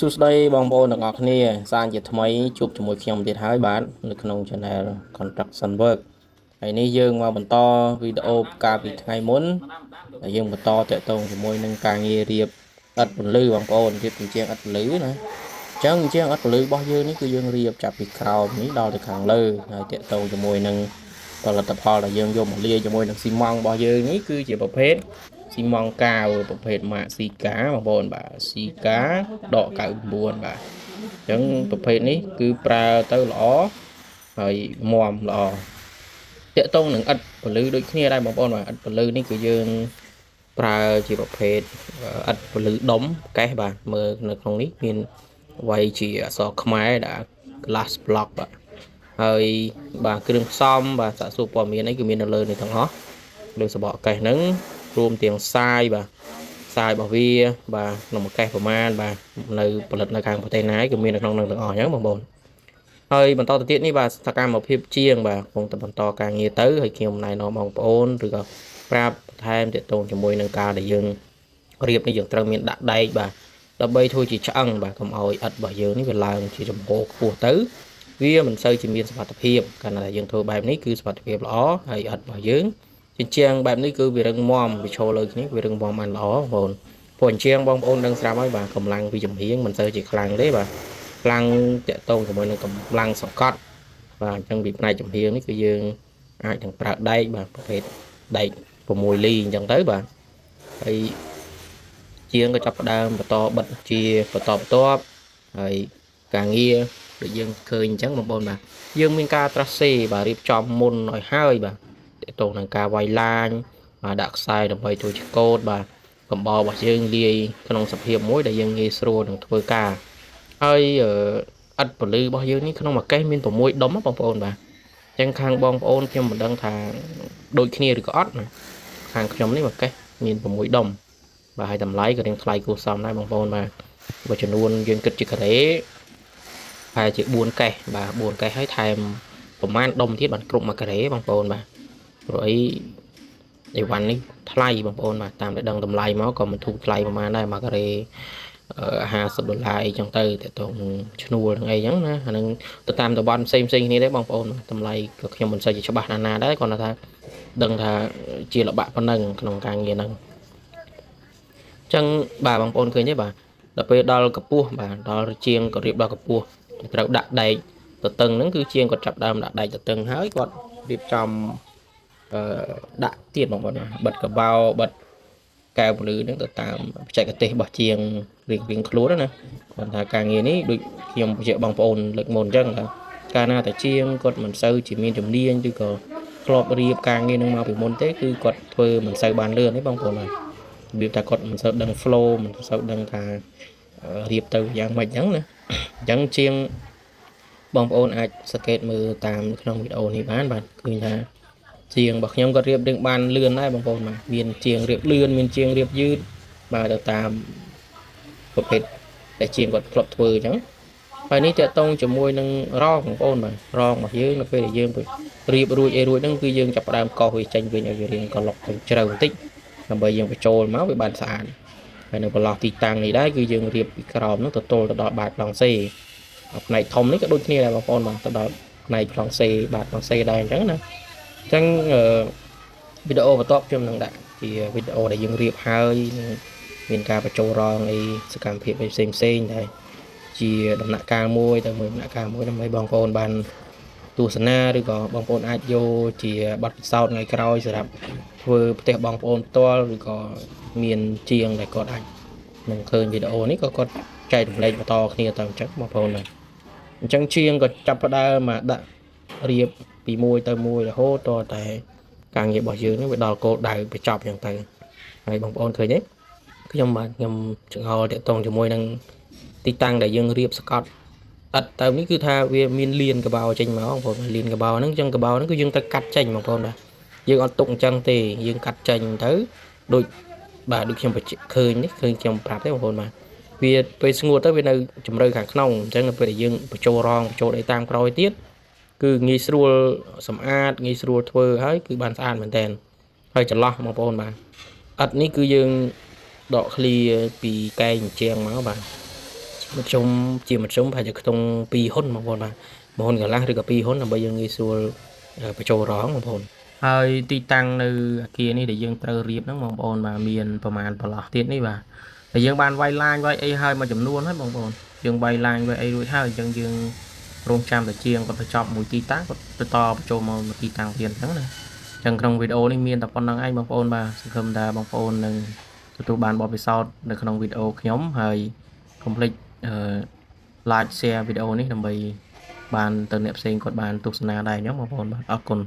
សួស្តីបងប្អូនទាំងអស់គ្នាសាជាថ្មីជួបជាមួយខ្ញុំទៀតហើយបាទនៅក្នុង Channel Construction Work ហើយនេះយើងមកបន្តវីដេអូកាលពីថ្ងៃមុនដែលយើងបន្តតាក់ទងជាមួយនឹងការងាររៀបឥដ្ឋពន្លឺបងប្អូនរៀបជញ្ជាំងឥដ្ឋពន្លឺណាអញ្ចឹងជញ្ជាំងឥដ្ឋពន្លឺរបស់យើងនេះគឺយើងរៀបចាប់ពីក្រោមនេះដល់ទៅខាងលើហើយតាក់ទងជាមួយនឹងផលិតផលដែលយើងយកមកលាយជាមួយនឹងស៊ីម៉ង់តរបស់យើងនេះគឺជាប្រភេទស៊ីម៉ង់កាវប្រភេទម៉ាកស៊ីកាបងប្អូនបាទស៊ីកាដក99បាទអញ្ចឹងប្រភេទនេះគឺប្រើទៅល្អហើយមាំល្អតាក់ទងនឹងឥដ្ឋពលឺដូចគ្នាដែរបងប្អូនបាទឥដ្ឋពលឺនេះគឺយើងប្រើជាប្រភេទឥដ្ឋពលឺដុំកេះបាទមើលនៅក្នុងនេះមានវាយជាអក្សរខ្មែរដែល glass block បាទហើយបាទគ្រឿងផ្សំបាទសាកសួរព័ត៌មានអីគឺមាននៅលើនេះទាំងអស់លើសបកកេះហ្នឹងរួមទាំងทรายបាទทรายរបស់វាបាទក្នុងមួយកេះប្រមាណបាទនៅផលិតនៅខាងប្រទេសណាគឺមាននៅក្នុងនឹងទាំងអស់អញ្ចឹងបងប្អូនហើយបន្តទៅទៀតនេះបាទសកម្មភាពជាងបាទកំពុងតែបន្តការងារទៅហើយខ្ញុំណែនាំបងប្អូនឬក៏ប្រាប់បន្ថែមទាក់ទងជាមួយនឹងការដែលយើងរៀបនេះយើងត្រូវមានដាក់ដែកបាទដើម្បីធ្វើជាឆ្អឹងបាទកុំឲ្យឥដ្ឋរបស់យើងនេះវាឡើងជាចំហខ្ពស់ទៅវាមិនសូវជាមានសុវត្ថិភាពកាលណាយើងធ្វើបែបនេះគឺសុវត្ថិភាពល្អហើយឥដ្ឋរបស់យើងជញ្ជាំងបែបនេះគឺវារឹងមាំវាឈរលើគ្នាវារឹងមាំបានល្អបងប្អូនព្រោះអញ្ចឹងបងប្អូនដឹងស្រាប់ហើយបាទកម្លាំងពីចម្រៀងមិនសូវជាខ្លាំងទេបាទខ្លាំងតាក់ទងជាមួយនឹងកម្លាំងសង្កត់បាទអញ្ចឹងពីផ្នែកចម្រៀងនេះគឺយើងអាចនឹងប្រើដែកបាទប្រភេទដែក6លីអញ្ចឹងទៅបាទហើយជាងក៏ចាប់ផ្ដើមបន្តបិទជាបន្តបន្ទាប់ហើយការងារដូចយើងឃើញអញ្ចឹងបងប្អូនបាទយើងមានការត្រាស់សេបាទរៀបចំមុនឲ្យហើយបាទទាក់ទងនឹងការវាយឡាញបាទដាក់ខ្សែដើម្បីធ្វើជាកូដបាទកំបោររបស់យើងលាយក្នុងសភាពមួយដែលយើងងាយស្រួលនឹងធ្វើការហើយឥដ្ឋពលឺរបស់យើងនេះក្នុងមួយកេះមាន6ដុំបងប្អូនបាទអញ្ចឹងខាងបងប្អូនខ្ញុំមិនដឹងថាដូចគ្នាឬក៏អត់ណាខាងខ្ញុំនេះមួយកេះមាន6ដុំបាទហើយតម្លៃក៏រៀងថ្លៃគួរសមដែរបងប្អូនបាទបើចំនួនយើងគិតជាការ៉េប្រហែលជា4កេះបាទ4កេះហើយថែមប្រមាណដុំទៀតបានគ្រប់1ការ៉េបងប្អូនបាទព្រោះអីវ៉ាន់នេះថ្លៃបងប្អូនបាទតាមដែលដឹងតម្លៃមកក៏មិនធូរថ្លៃប្រហែលដែរ1ការ៉េ$50អីចឹងទៅតើតងឈ្នួលនឹងអីចឹងណាអានឹងទៅតាមតំបន់ផ្សេងគ្នាដែរបងប្អូនតម្លៃក៏ខ្ញុំមិនសូវជាច្បាស់ណាដែរគ្រាន់តែថាដឹងថាជាល្បាក់ប៉ុណ្ណឹងក្នុងការងារហ្នឹងអញ្ចឹងបាទបងប្អូនឃើញទេបាទដល់ពេលដល់កពស់បាទដល់ជាងក៏រៀបដល់កពស់ត្រូវដាក់ដែកទៅតឹងហ្នឹងគឺជាងគាត់ចាប់ដើមដាក់ដែកទៅតឹងហើយគាត់រៀបចំដាក់ទៀតបងប្អូនបិទកបោបិទកែវពលឺហ្នឹងទៅតាមបច្ចេកទេសរបស់ជាងរៀងខ្លួនណាគាត់ថាការងារនេះដូចខ្ញុំបញ្ជាក់បងប្អូនលើកមុនអញ្ចឹងថាកាលណាតែជាងគាត់មិនសូវជាមានជំនាញឬក៏ធ្លាប់រៀបការងារនឹងមកពីមុនទេគឺគាត់ធ្វើមិនសូវបានលឿនទេបងប្អូនបាទរបៀបថាគាត់មិនសូវដឹង flow មិនសូវដឹងថារៀបទៅយ៉ាងម៉េចហ្នឹងណាអញ្ចឹងជាងបងប្អូនអាចសង្កេតមើលតាមក្នុងវីដេអូនេះបានបាទឃើញថាជាងរបស់ខ្ញុំក៏រៀបរៀងបានលឿនដែរបងប្អូនបាទមានជាងរៀបលឿនមានជាងរៀបយឺតបាទទៅតាមប្រភេទដែលជាងគាត់ធ្លាប់ធ្វើអញ្ចឹងហើយនេះតកតងជាមួយនឹងរងបងប្អូនបាទរងរបស់យើងនៅពេលដែលយើងរៀបរួចហ្នឹងគឺយើងចាប់ផ្ដើមកោសវាចេញវិញឲ្យវារៀងកន្លុកទៅជ្រៅបន្តិចដើម្បីយើងបញ្ចូលមកវាបានស្អាតហើយនៅប្រឡោះទីតាំងនេះដែរគឺយើងរៀបពីក្រោមហ្នឹងទៅទល់ទៅដល់បាតប្លង់សេផ្នែកធំនេះក៏ដូចគ្នាដែរបងប្អូនបាទទៅដល់ផ្នែកប្លង់សេបាតប្លង់សេដែរអញ្ចឹងណាអញ្ចឹងវីដេអូបន្ទាប់ខ្ញុំនឹងដាក់ជាវីដេអូដែលយើងរៀបហើយមានការបញ្ចូលរងអីសកម្មភាពផ្សេងដែរជាដំណាក់កាលមួយទៅមួយដំណាក់កាលមួយដើម្បីបងប្អូនបានទស្សនាឬក៏បងប្អូនអាចយកជាបទពិសោធន៍ថ្ងៃក្រោយសម្រាប់ធ្វើផ្ទះបងប្អូនផ្ទាល់ឬក៏មានជាងដែលគាត់អាចនឹងឃើញវីដេអូនេះក៏គាត់ចែករំលែកបន្តគ្នាទៅអញ្ចឹងបងប្អូនបាទអញ្ចឹងជាងក៏ចាប់ផ្ដើមមកដាក់រៀបពីមួយទៅមួយរហូតតតែការងាររបស់យើងនេះវាដល់គោលដៅបញ្ចប់អញ្ចឹងទៅហើយបងប្អូនឃើញទេខ្ញុំចង្អុលតាក់ទងជាមួយនឹងទីតាំងដែលយើងរៀបសកត់ឥដ្ឋទៅនេះគឺថាវាមានលៀនកបោចេញមកបងប្អូនលៀនកបោហ្នឹងអញ្ចឹងកបោហ្នឹងគឺយើងទៅកាត់ចេញបងប្អូនបាទយើងអត់ទុកអញ្ចឹងទេយើងកាត់ចេញទៅដូចបាទដូចខ្ញុំឃើញនេះឃើញខ្ញុំប្រាប់ទេបងប្អូនបាទវាពេលស្ងួតទៅវានៅជំរឿខាងក្នុងអញ្ចឹងពេលដែលយើងបញ្ចូលរងបញ្ចូលអីតាមក្រោយទៀតគឺងាយស្រួលសម្អាតងាយស្រួលធ្វើហើយគឺបានស្អាតមែនតើហើយចន្លោះបងប្អូនបាទឥដ្ឋនេះគឺយើងដកឃ្លីពីកែងជៀងមកបាទជ một chung chỉ một chung phảiจะต้องปีหนบางคนบางคนก็ล่างหรือกับปีหนlà bây giờ nghe xua ไปโชว์ร้องบางคนហើយទីតាំងនៅអាគារនេះដែលយើងត្រូវរៀបហ្នឹងបងប្អូនបាទមានប្រមាណប្រឡោះទៀតនេះបាទតែយើងបានវាយឡាញវាយអីហើយមួយចំនួនហើយបងប្អូនយើងវាយឡាញវាយអីរួចហើយអញ្ចឹងយើងរងចាំតែជាងគាត់ទៅចប់មួយទីតាំងគាត់ទៅតបញ្ចូលមកទីតាំងទៀតអញ្ចឹងណាអញ្ចឹងក្នុងវីដេអូនេះមានតែប៉ុណ្្នឹងឯងបងប្អូនបាទសង្ឃឹមថាបងប្អូននឹងទទួលបានបទពិសោធន៍នៅក្នុងវីដេអូខ្ញុំហើយកុំភ្លេចlike share វីដេអូនេះដើម្បីបានទៅអ្នកផ្សេងគាត់បានទស្សនាដែរអញ្ចឹងបងប្អូនបាទអរគុណ